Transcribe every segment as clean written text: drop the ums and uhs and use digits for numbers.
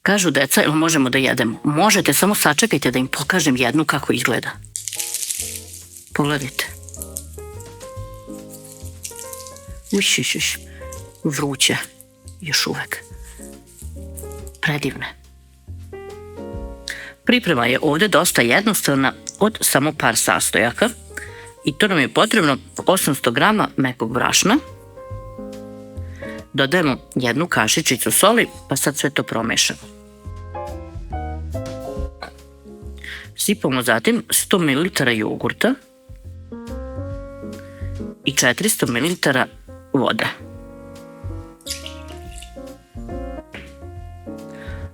Kažu deca, jel možemo da jedemo? Možete, samo sačekajte da im pokažem jednu kako izgleda. Pogledajte. Uš. Vruće. Još uvek. Predivne. Priprema je ovde dosta jednostavna od samo par sastojaka i to nam je potrebno 800 grama mekog brašna. Dodajemo jednu kašičicu soli, pa sad sve to promešamo. Sipamo zatim 100 ml jogurta i 400 ml vode.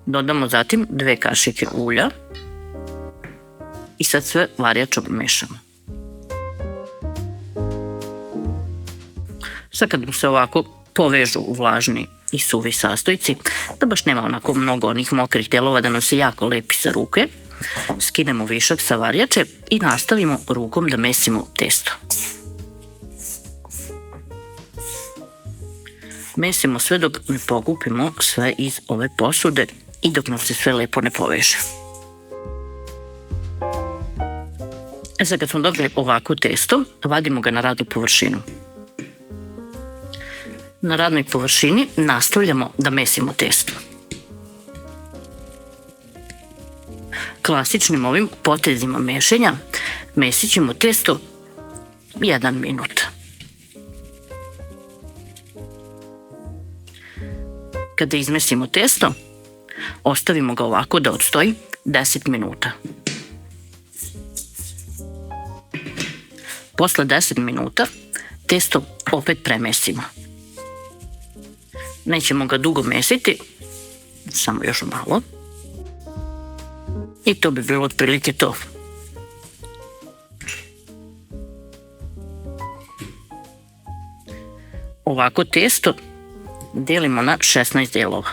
Dodamo zatim 2 kašike ulja i sad sve varjačom mešamo. Sad kad se ovako povežu vlažni i suvi sastojci, da baš nema onako mnogo onih mokrih delova da nam se jako lepi sa ruke, skinemo višak sa varjače i nastavimo rukom da mesimo testo. Mesimo sve dok ne pokupimo sve iz ove posude i dok nam se sve lepo ne poveže. Sad kad smo dobili ovako testo, vadimo ga na radnu površinu. Na radnoj površini nastavljamo da mesimo testo. Klasičnim ovim potezima mešanja mesit ćemo testo 1 minut. Kada izmesimo testo, ostavimo ga ovako da odstoji 10 minuta. Posle 10 minuta testo opet premesimo. Nećemo ga dugo mesiti, samo još malo. I to bi bilo otprilike to. Ovako testo delimo na 16 delova.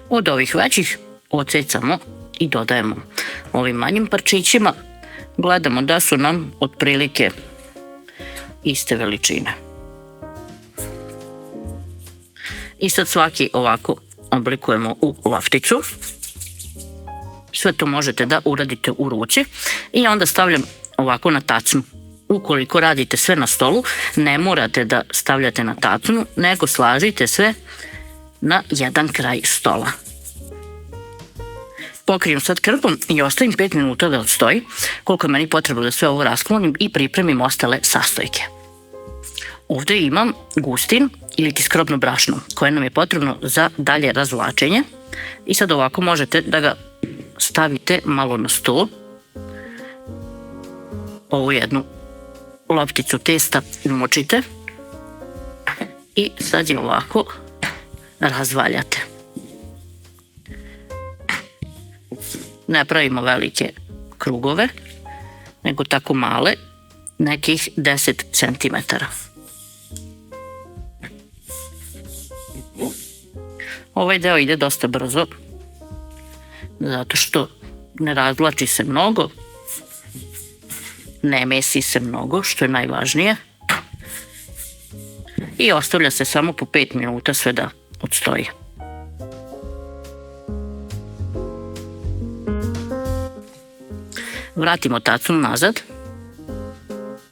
Od ovih većih odsecamo i dodajemo ovim manjim parčićima. Gledamo da su nam otprilike iste veličine. I sad svaki ovako oblikujemo u lopticu. Sve to možete da uradite u ruci i onda stavljam ovako na tacnu. Ukoliko radite sve na stolu, ne morate da stavljate na tacnu, nego slažite sve na jedan kraj stola. Pokrijem sad krpom i ostavim 5 minuta da odstoji, koliko je meni potrebno da sve ovo rasklonim i pripremim ostale sastojke. Ovde imam gustin ili skrobno brašno koje nam je potrebno za dalje razvlačenje i sad ovako možete da ga stavite malo na sto. Ovu jednu lopticu testa umočite i sad je ovako razvaljate. Ne pravimo velike krugove, nego tako male, nekih 10 cm. Ovaj deo ide dosta brzo, zato što ne razvlači se mnogo, ne mesi se mnogo, što je najvažnije. I ostavlja se samo po 5 minuta sve da odstoji. Vratimo tacnu nazad,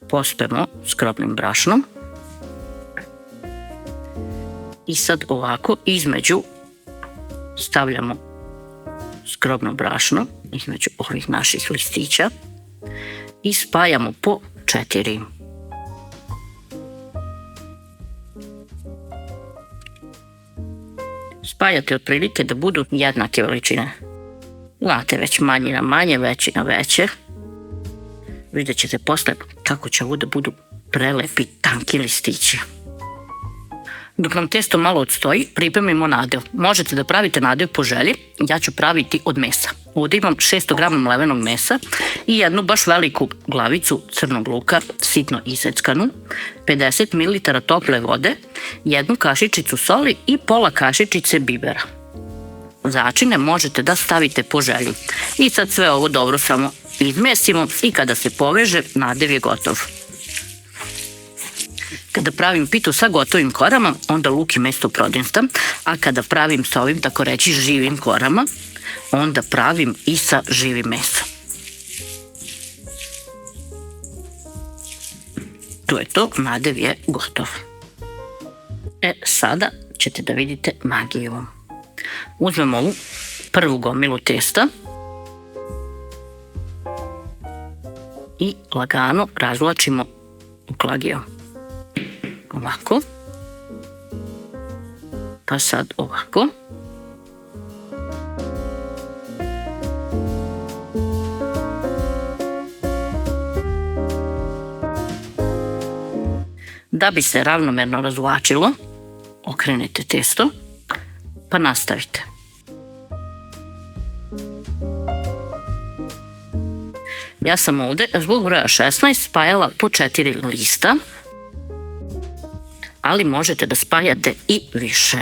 pospemo skrobnim brašnom i sad ovako između stavljamo skrobno brašno, između ovih naših listića i spajamo po 4. Spajate otprilike da budu jednake veličine. Znate, već manji na manje, veći na veće. Vidjet ćete posle kako će ovo da budu prelepi, tanki listići. Dok nam testo malo odstoji, pripremimo nadeo. Možete da pravite nadeo po želji, ja ću praviti od mesa. Ovdje imam 600 grama mlevenog mesa i jednu baš veliku glavicu crnog luka, sitno iseckanu, 50 ml tople vode, jednu kašičicu soli i pola kašičice bibera. Začine možete da stavite po želji. I sad sve ovo dobro samo izmesimo i kada se poveže, nadev je gotov. Kada pravim pitu sa gotovim korama, onda luk i meso prodinstam, a kada pravim sa ovim, tako reći, živim korama, onda pravim i sa živim mesom. To je to, nadev je gotov. Sada ćete da vidite magiju. Uzmemo ovu prvu gomilu testa i lagano razvlačimo u klagiju. Ovako. Pa sad ovako. Da bi se ravnomerno razvlačilo, okrenete testo, pa nastavite. Ja sam ovde zbog broja 16 spajala po 4 lista, ali možete da spajate i više.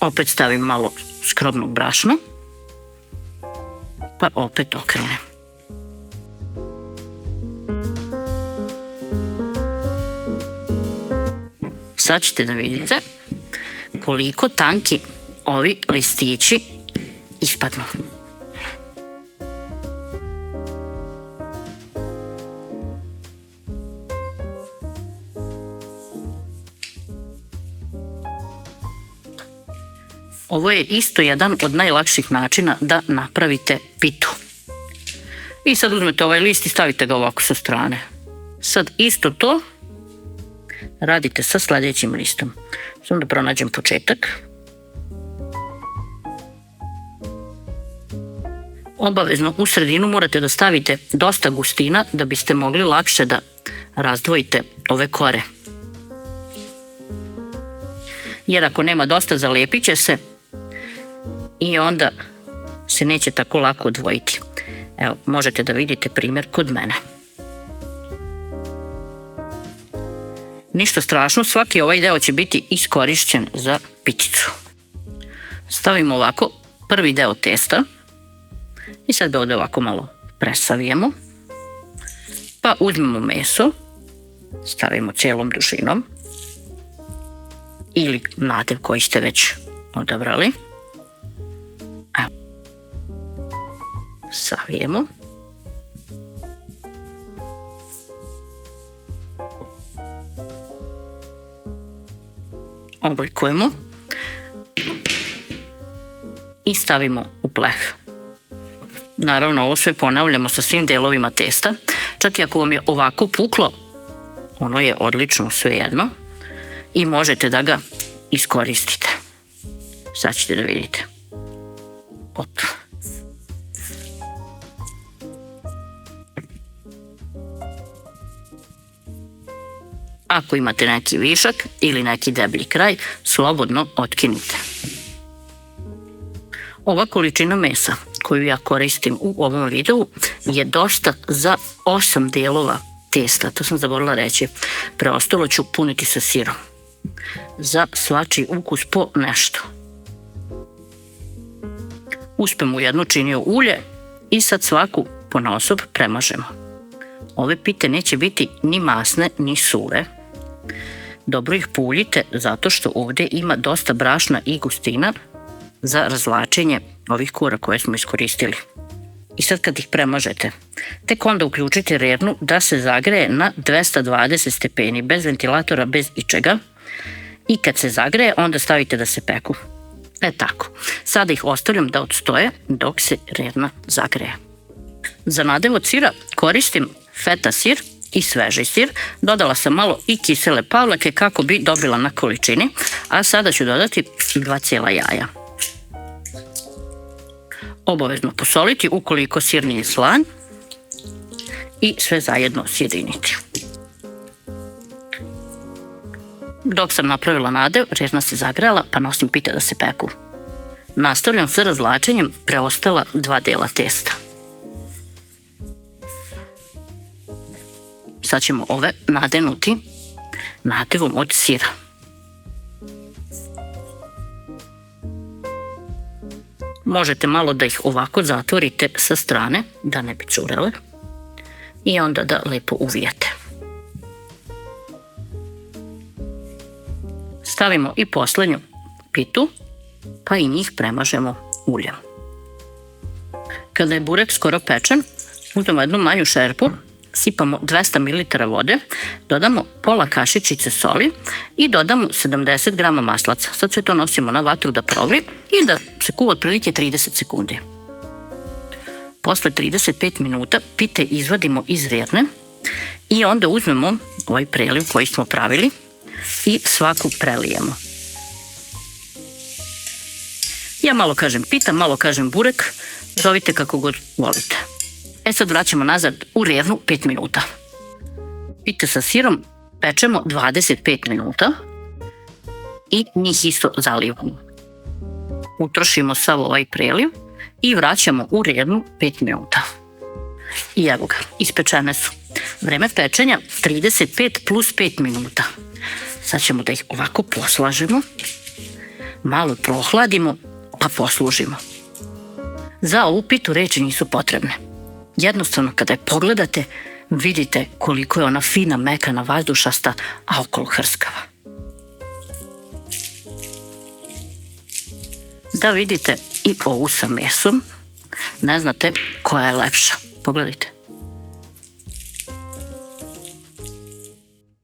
Opet stavim malo skrobnog brašna, pa opet okrenem. Sad ćete da vidite koliko tanki ovi listići ispadnu. Ovo je isto jedan od najlakših načina da napravite pitu. I sad uzmete ovaj list i stavite ga ovako sa strane. Sad isto to radite sa sljedećim listom. Samo da pronađem početak. Obavezno u sredinu morate da stavite dosta gustina da biste mogli lakše da razdvojite ove kore. Jer ako nema dosta, zalijepit će se i onda se neće tako lako odvojiti. Evo, možete da vidite primjer kod mene. Ništa strašno, svaki ovaj deo će biti iskorišćen za piticu. Stavimo ovako prvi deo testa i sad ga ovdje ovako malo presavijemo. Pa uzmemo meso, stavimo cijelom dužinom ili nadev koji ste već odabrali. Savijemo. Oblikujemo i stavimo u pleh. Naravno, ovo sve ponavljamo sa svim delovima testa. Čak i ako vam je ovako puklo, ono je odlično svejedno i možete da ga iskoristite. Sad ćete da vidite. Op. Ako imate neki višak ili neki deblji kraj, slobodno otkinite. Ova količina mesa koju ja koristim u ovom videu je dosta za 8 delova testa. To sam zaboravila reći. Preostalo ću puniti sa sirom. Za svačiji ukus po nešto. Uspem u jednu činio ulje i sad svaku ponaosob premažemo. Ove pite neće biti ni masne ni suve. Dobro ih puljite zato što ovdje ima dosta brašna i gustina za razvlačenje ovih kura koje smo iskoristili. I sad kad ih premažete, tek onda uključite rernu da se zagreje na 220 stepeni, bez ventilatora, bez ičega. I kad se zagreje, onda stavite da se peku. Tako. Sada ih ostavljam da odstoje dok se rerna zagreje. Za nadev od sira koristim feta sir i sveži sir. Dodala sam malo i kisele pavlake kako bi dobila na količini, a sada ću dodati 2 cijela jaja. Obavezno posoliti ukoliko sir nije slan i sve zajedno sjediniti. Dok sam napravila nadev, rerna se zagrela pa nosim pite da se peku. Nastavljam sa razvlačenjem preostala 2 dela testa. Sad ćemo ove nadenuti nadevom od sira. Možete malo da ih ovako zatvorite sa strane, da ne bi curele. I onda da lepo uvijete. Stavimo i poslednju pitu, pa i njih premažemo uljem. Kada je burek skoro pečen, uzmemo jednu manju šerpu, sipamo 200 ml vode, dodamo pola kašičice soli i dodamo 70 g maslaca. Sad sve to nosimo na vatru da provri i da se kuva otprilike 30 sekundi. Posle 35 minuta pite izvadimo iz rerne i onda uzmemo ovaj preliv koji smo pravili i svaku prelijemo. Ja malo kažem pita, malo kažem burek, zovite kako god volite. Sad vraćamo nazad u rernu 5 minuta. Pite sa sirom pečemo 25 minuta i njih isto zalivamo. Utrošimo sav ovaj preliv i vraćamo u rernu 5 minuta. I evo ga, ispečene su. Vreme pečenja 35 plus 5 minuta. Sad ćemo da ih ovako poslažemo, malo prohladimo, pa poslužimo. Za ovu pitu reči nisu potrebne. Jednostavno kada je pogledate, vidite koliko je ona fina, mekana, vazdušasta, a okolo hrskava. Da vidite i ovu sa mesom, ne znate koja je lepša. Pogledajte.